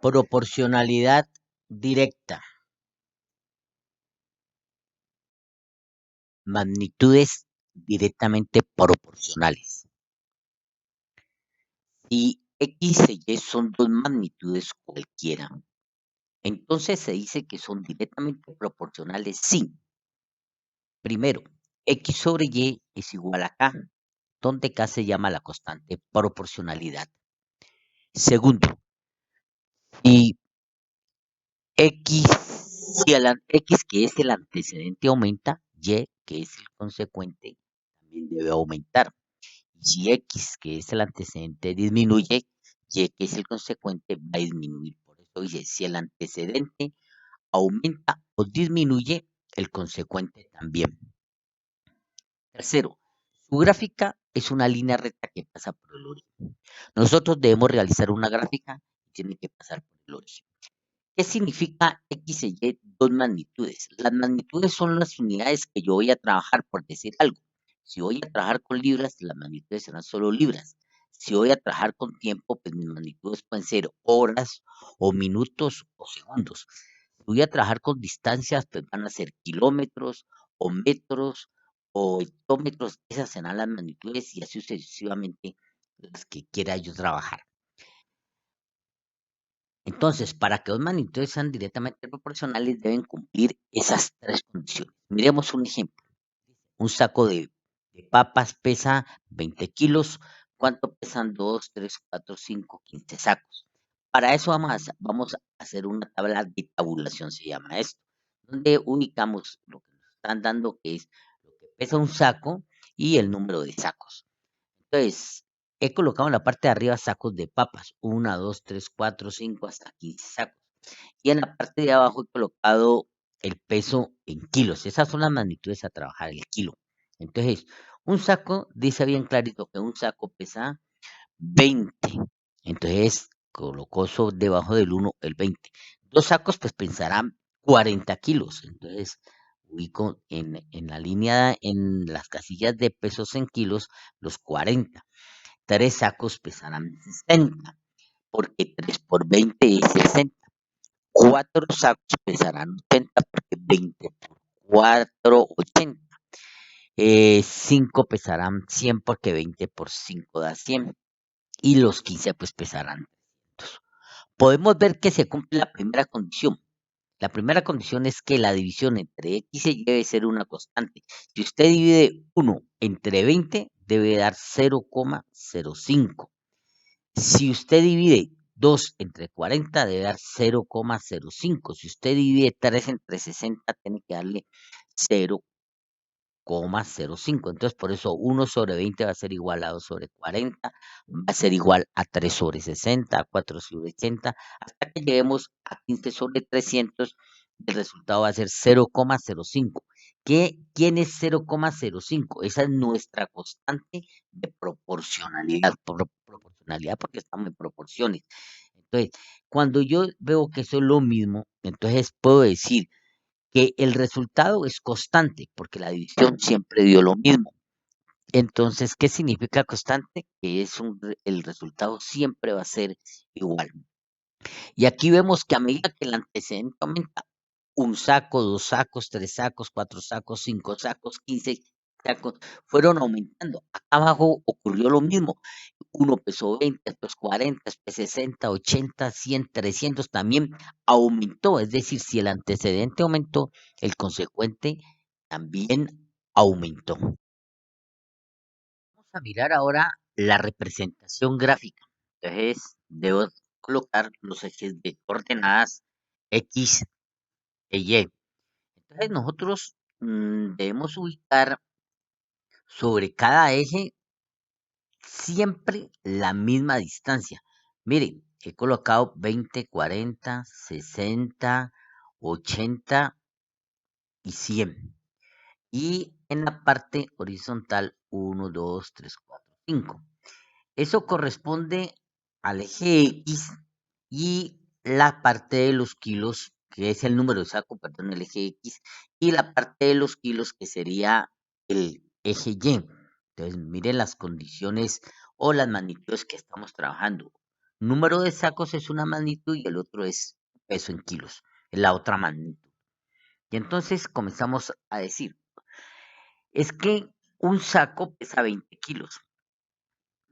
Proporcionalidad directa. Magnitudes directamente proporcionales. Si X y Y son dos magnitudes cualquiera, entonces se dice que son directamente proporcionales si, primero, X sobre Y es igual a K, donde K se llama la constante proporcionalidad. Segundo, si X, si X que es el antecedente aumenta, Y que es el consecuente también debe aumentar. Si X que es el antecedente disminuye, Y que es el consecuente va a disminuir. Por eso dice, si el antecedente aumenta o disminuye, el consecuente también. Tercero, su gráfica es una línea recta que pasa por el origen. Nosotros debemos realizar una gráfica que tiene que pasar por el origen. ¿Qué significa X y Y? Dos magnitudes. Las magnitudes son las unidades que yo voy a trabajar, por decir algo. Si voy a trabajar con libras, las magnitudes serán solo libras. Si voy a trabajar con tiempo, pues mis magnitudes pueden ser horas o minutos o segundos. Si voy a trabajar con distancias, pues van a ser kilómetros o metros o hectómetros. Esas serán las magnitudes y así sucesivamente las que quiera yo trabajar. Entonces, para que dos magnitudes sean directamente proporcionales, deben cumplir esas tres condiciones. Miremos un ejemplo. Un saco de papas pesa 20 kilos. ¿Cuánto pesan 2, 3, 4, 5, 15 sacos? Para eso vamos a hacer una tabla de tabulación, se llama esto, donde ubicamos lo que nos están dando, que es lo que pesa un saco y el número de sacos. Entonces, he colocado en la parte de arriba sacos de papas, 1, 2, 3, 4, 5, hasta 15 sacos. Y en la parte de abajo he colocado el peso en kilos. Esas son las magnitudes a trabajar, el kilo. Entonces, un saco, dice bien clarito que un saco pesa 20. Entonces, colocó debajo del 1 el 20. Dos sacos, pues pensarán 40 kilos. Entonces, ubico en la línea, en las casillas de pesos en kilos, los 40. Tres sacos pesarán 60, porque 3 por 20 es 60. Cuatro sacos pesarán 80, porque 20 por 4, 80. 5 pesarán 100, porque 20 por 5 da 100. Y los 15 pues pesarán 300. Podemos ver que se cumple la primera condición. La primera condición es que la división entre X y Y debe ser una constante. Si usted divide 1 entre 20, debe dar 0,05. Si usted divide 2 entre 40, debe dar 0,05. Si usted divide 3 entre 60, tiene que darle 0,05. Entonces, por eso 1 sobre 20 va a ser igual a 2 sobre 40, va a ser igual a 3 sobre 60, a 4 sobre 80, hasta que lleguemos a 15 sobre 300. El resultado va a ser 0,05. ¿Quién es 0,05? Esa es nuestra constante de proporcionalidad. Proporcionalidad porque estamos en proporciones. Entonces, cuando yo veo que eso es lo mismo, entonces puedo decir que el resultado es constante, porque la división siempre dio lo mismo. Entonces, ¿qué significa constante? Que el resultado siempre va a ser igual. Y aquí vemos que a medida que el antecedente aumenta, un saco, dos sacos, tres sacos, cuatro sacos, cinco sacos, 15 sacos, fueron aumentando. Acá abajo ocurrió lo mismo. Uno pesó 20, después 40, después 60, 80, 100, 300, también aumentó. Es decir, si el antecedente aumentó, el consecuente también aumentó. Vamos a mirar ahora la representación gráfica. Entonces, debo colocar los ejes de coordenadas X e Y. Entonces, nosotros debemos ubicar sobre cada eje siempre la misma distancia. Miren, he colocado 20, 40, 60, 80 y 100. Y en la parte horizontal 1, 2, 3, 4, 5. Eso corresponde al eje X y la parte de los kilos, que es el número de saco, perdón, el eje X, y la parte de los kilos, que sería el eje Y. Entonces, miren las condiciones o las magnitudes que estamos trabajando. Número de sacos es una magnitud y el otro es peso en kilos, es la otra magnitud. Y entonces comenzamos a decir, es que un saco pesa 20 kilos,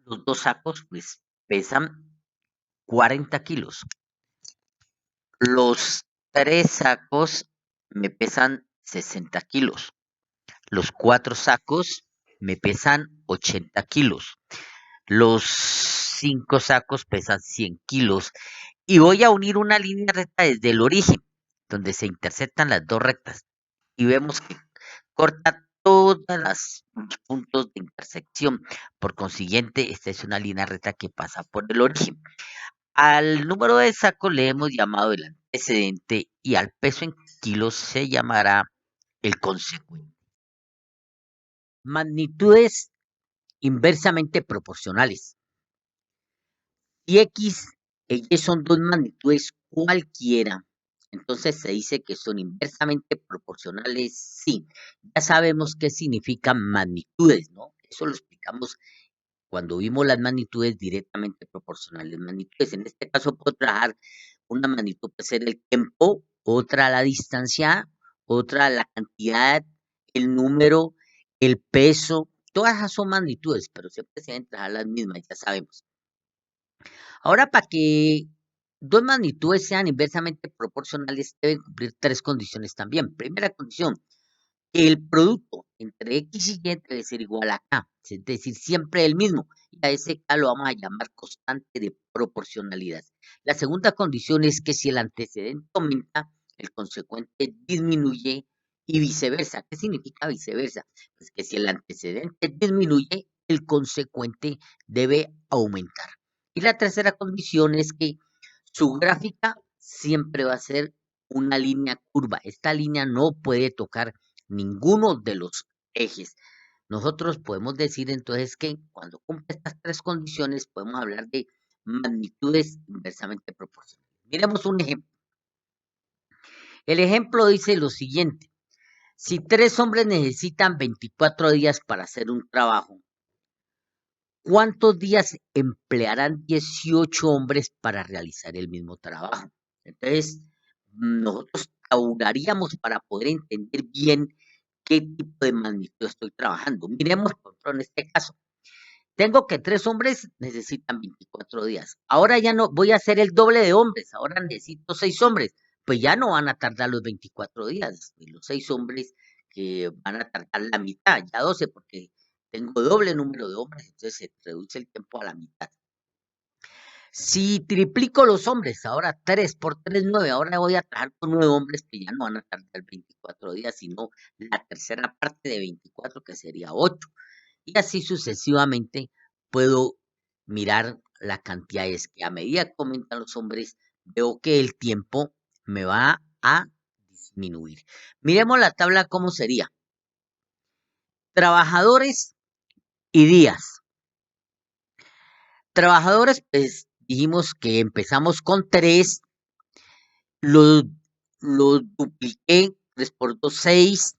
los dos sacos pues pesan 40 kilos, los tres sacos me pesan 60 kilos, los cuatro sacos me pesan 80 kilos, los cinco sacos pesan 100 kilos y voy a unir una línea recta desde el origen, donde se interceptan las dos rectas y vemos que corta todas las puntos de intersección. Por consiguiente, esta es una línea recta que pasa por el origen. Al número de saco le hemos llamado el antecedente y al peso en kilos se llamará el consecuente. Magnitudes inversamente proporcionales. Si X e Y son dos magnitudes cualquiera, entonces se dice que son inversamente proporcionales, sí. Ya sabemos qué significan magnitudes, ¿no? Eso lo explicamos cuando vimos las magnitudes directamente proporcionales. Magnitudes, en este caso puedo trabajar una magnitud puede ser el tiempo, otra la distancia, otra la cantidad, el número, el peso, todas esas son magnitudes, pero siempre se deben trabajar las mismas, ya sabemos. Ahora, para que dos magnitudes sean inversamente proporcionales, deben cumplir tres condiciones también. Primera condición, que el producto entre X y Y debe ser igual a K, es decir, siempre el mismo. Y a ese K lo vamos a llamar constante de proporcionalidad. La segunda condición es que si el antecedente aumenta, el consecuente disminuye y viceversa. ¿Qué significa viceversa? Pues que si el antecedente disminuye, el consecuente debe aumentar. Y la tercera condición es que su gráfica siempre va a ser una línea curva. Esta línea no puede tocar ninguno de los ejes. Nosotros podemos decir entonces que cuando cumple estas tres condiciones podemos hablar de magnitudes inversamente proporcionales. Miremos un ejemplo. El ejemplo dice lo siguiente. Si tres hombres necesitan 24 días para hacer un trabajo, ¿cuántos días emplearán 18 hombres para realizar el mismo trabajo? Entonces, nosotros tabularíamos para poder entender bien qué tipo de magnitud estoy trabajando. Miremos, por ejemplo, en este caso. Tengo que tres hombres necesitan 24 días. Ahora ya no voy a hacer el doble de hombres. Ahora necesito seis hombres. Pues ya no van a tardar los 24 días. Y los seis hombres que van a tardar la mitad, ya 12, porque tengo doble número de hombres, entonces se reduce el tiempo a la mitad. Si triplico los hombres, ahora 3 por 3, 9, ahora voy a trabajar con 9 hombres que ya no van a tardar 24 días, sino la tercera parte de 24, que sería 8. Y así sucesivamente puedo mirar la cantidad. Es que a medida que aumentan los hombres, veo que el tiempo me va a disminuir. Miremos la tabla cómo sería. Trabajadores y días. Trabajadores, pues dijimos que empezamos con 3, lo, lo dupliqué, 3 por 2, 6,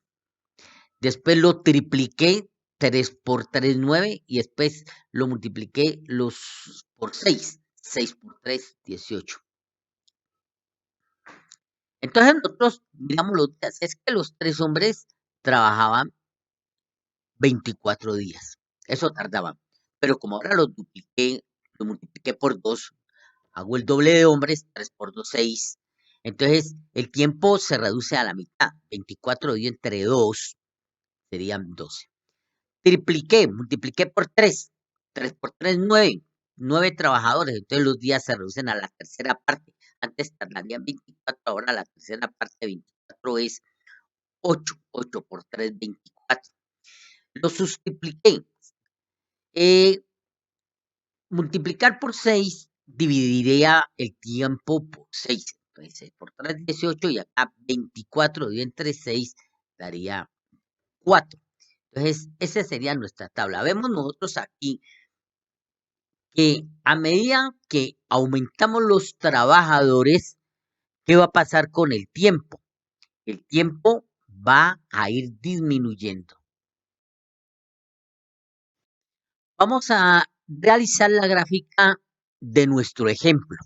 después lo tripliqué, 3 por 3, 9, y después lo multipliqué por 6, 6 por 3, 18. Entonces nosotros miramos los días, es que los tres hombres trabajaban 24 días, eso tardaba, pero como ahora lo dupliqué, lo multipliqué por 2, hago el doble de hombres, 3 por 2, 6. Entonces, el tiempo se reduce a la mitad. 24 dividido entre 2 serían 12. Tripliqué, multipliqué por 3. 3 por 3, 9. 9 trabajadores. Entonces, los días se reducen a la tercera parte. Antes tardarían 24, ahora la tercera parte de 24 es 8. 8 por 3, 24. Lo sustitupliqué. Eh, Multiplicar por 6 dividiría el tiempo por 6. Entonces, 6 por 3, 18 y acá 24 dividido entre 6 daría 4. Entonces, esa sería nuestra tabla. Vemos nosotros aquí que a medida que aumentamos los trabajadores, ¿qué va a pasar con el tiempo? El tiempo va a ir disminuyendo. Vamos a realizar la gráfica de nuestro ejemplo.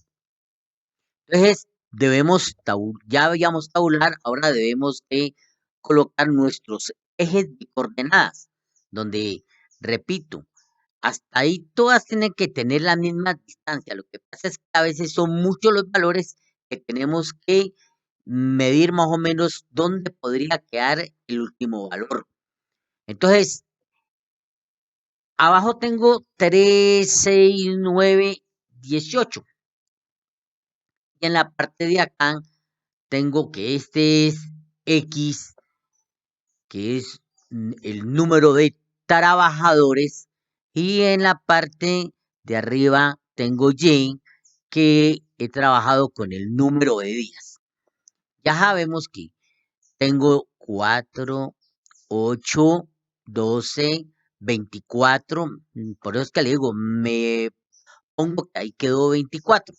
Entonces, ya habíamos tabular, ahora debemos de colocar nuestros ejes de coordenadas, donde, repito, hasta ahí todas tienen que tener la misma distancia. Lo que pasa es que a veces son muchos los valores que tenemos que medir más o menos dónde podría quedar el último valor. Entonces, abajo tengo 3, 6, 9, 18. Y en la parte de acá tengo que este es X, que es el número de trabajadores, y en la parte de arriba tengo Y, que he trabajado con el número de días. Ya sabemos que tengo 4, 8, 12, 24, por eso es que le digo, me pongo que ahí quedó 24.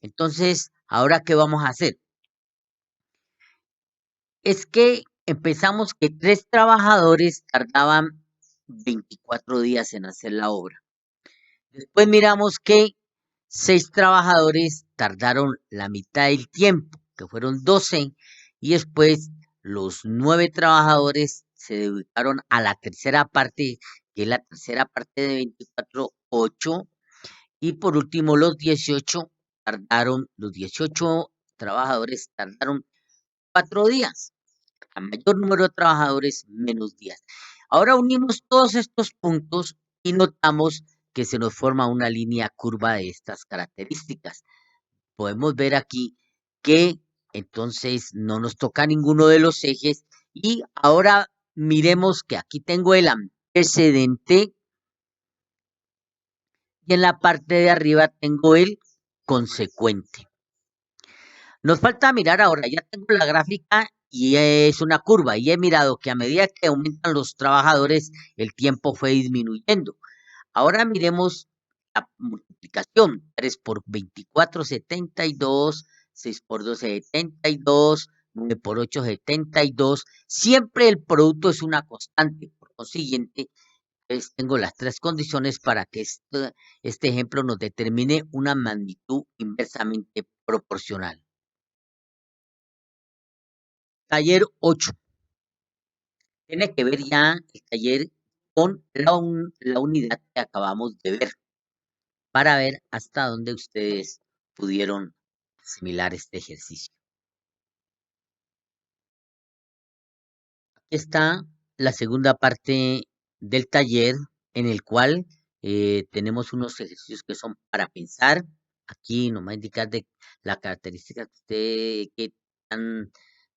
Entonces, ¿ahora qué vamos a hacer? Es que empezamos que 3 trabajadores tardaban 24 días en hacer la obra. Después miramos que 6 trabajadores tardaron la mitad del tiempo, que fueron 12, y después los 9 trabajadores se dedicaron a la tercera parte, que es la tercera parte de 24, 8, y por último los 18 trabajadores tardaron 4 días. A mayor número de trabajadores, menos días. Ahora unimos todos estos puntos y notamos que se nos forma una línea curva de estas características. Podemos ver aquí que entonces no nos toca ninguno de los ejes, y ahora miremos que aquí tengo el antecedente y en la parte de arriba tengo el consecuente. Nos falta mirar ahora, ya tengo la gráfica y es una curva, y he mirado que a medida que aumentan los trabajadores, el tiempo fue disminuyendo. Ahora miremos la multiplicación: 3 por 24, 72, 6 por 12, 72, 9 por 8, 72. Siempre el producto es una constante, por consiguiente, pues tengo las 3 condiciones para que este ejemplo nos determine una magnitud inversamente proporcional. Taller 8. Tiene que ver ya el taller con la unidad que acabamos de ver, para ver hasta dónde ustedes pudieron asimilar este ejercicio. Aquí está la segunda parte del taller, en el cual tenemos unos ejercicios que son para pensar. Aquí nos va a indicar de la característica que usted que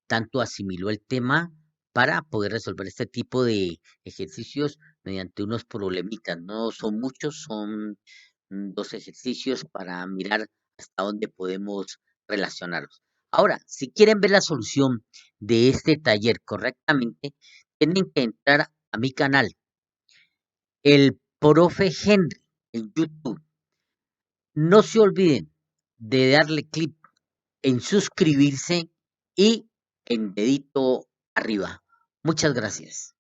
tanto asimiló el tema para poder resolver este tipo de ejercicios mediante unos problemitas. No son muchos, son 2 ejercicios para mirar hasta dónde podemos relacionarlos. Ahora, si quieren ver la solución de este taller correctamente, tienen que entrar a mi canal, el profe Henry, en YouTube. No se olviden de darle clic en suscribirse y en dedito arriba. Muchas gracias.